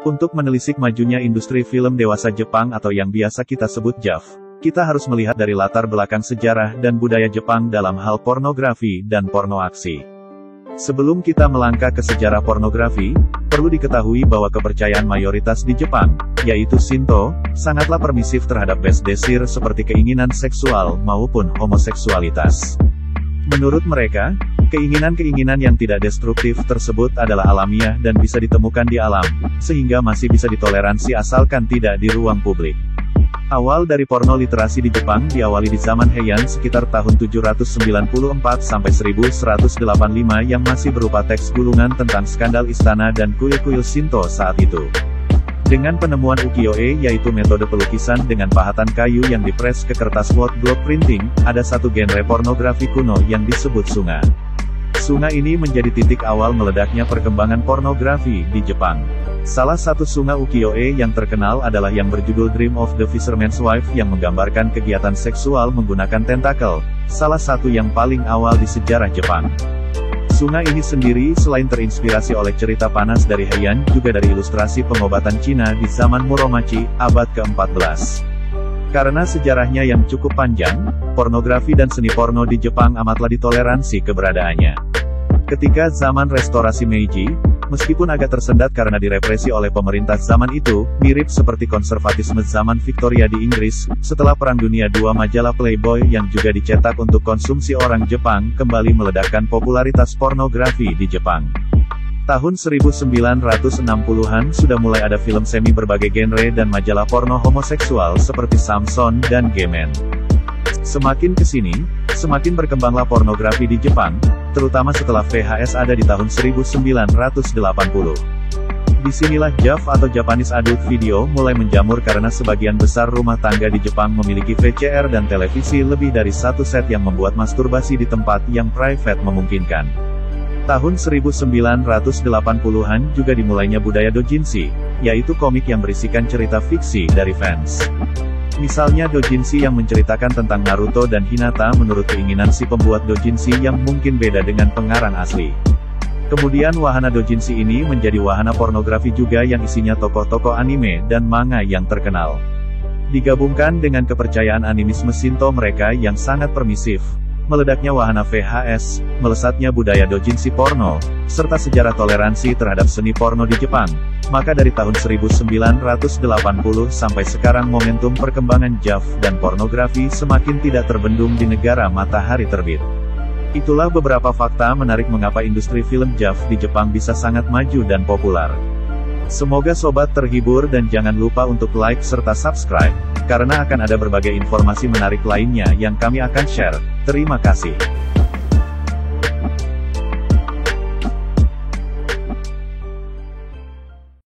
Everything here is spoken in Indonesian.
Untuk menelisik majunya industri film dewasa Jepang atau yang biasa kita sebut JAV, kita harus melihat dari latar belakang sejarah dan budaya Jepang dalam hal pornografi dan porno aksi. Sebelum kita melangkah ke sejarah pornografi, perlu diketahui bahwa kepercayaan mayoritas di Jepang, yaitu Shinto, sangatlah permisif terhadap best desire seperti keinginan seksual maupun homoseksualitas. Menurut mereka, keinginan-keinginan yang tidak destruktif tersebut adalah alamiah dan bisa ditemukan di alam, sehingga masih bisa ditoleransi asalkan tidak di ruang publik. Awal dari porno literasi di Jepang diawali di zaman Heian sekitar tahun 794 sampai 1185 yang masih berupa teks gulungan tentang skandal istana dan kuil-kuil Shinto saat itu. Dengan penemuan ukiyo-e yaitu metode pelukisan dengan pahatan kayu yang dipres ke kertas wood block printing, ada satu genre pornografi kuno yang disebut shunga. Shunga ini menjadi titik awal meledaknya perkembangan pornografi di Jepang. Salah satu shunga ukiyo-e yang terkenal adalah yang berjudul Dream of the Fisherman's Wife yang menggambarkan kegiatan seksual menggunakan tentakel, salah satu yang paling awal di sejarah Jepang. Shunga ini sendiri selain terinspirasi oleh cerita panas dari Heian juga dari ilustrasi pengobatan Cina di zaman Muromachi, abad ke-14. Karena sejarahnya yang cukup panjang, pornografi dan seni porno di Jepang amatlah ditoleransi keberadaannya. Ketika zaman restorasi Meiji, meskipun agak tersendat karena direpresi oleh pemerintah zaman itu, mirip seperti konservatisme zaman Victoria di Inggris, setelah Perang Dunia II majalah Playboy yang juga dicetak untuk konsumsi orang Jepang kembali meledakkan popularitas pornografi di Jepang. Tahun 1960-an sudah mulai ada film semi berbagai genre dan majalah porno homoseksual seperti Samson dan G-Man. Semakin kesini, semakin berkembanglah pornografi di Jepang, terutama setelah VHS ada di tahun 1980. Disinilah JAV atau Japanese Adult Video mulai menjamur karena sebagian besar rumah tangga di Jepang memiliki VCR dan televisi lebih dari satu set yang membuat masturbasi di tempat yang private memungkinkan. Tahun 1980-an juga dimulainya budaya doujinshi, yaitu komik yang berisikan cerita fiksi dari fans. Misalnya doujinshi yang menceritakan tentang Naruto dan Hinata menurut keinginan si pembuat doujinshi yang mungkin beda dengan pengarang asli. Kemudian wahana doujinshi ini menjadi wahana pornografi juga yang isinya tokoh-tokoh anime dan manga yang terkenal. Digabungkan dengan kepercayaan animisme Shinto mereka yang sangat permisif, meledaknya wahana VHS, melesatnya budaya doujinshi porno, serta sejarah toleransi terhadap seni porno di Jepang, maka dari tahun 1980 sampai sekarang momentum perkembangan JAV dan pornografi semakin tidak terbendung di negara matahari terbit. Itulah beberapa fakta menarik mengapa industri film JAV di Jepang bisa sangat maju dan populer. Semoga sobat terhibur dan jangan lupa untuk like serta subscribe, karena akan ada berbagai informasi menarik lainnya yang kami akan share. Terima kasih.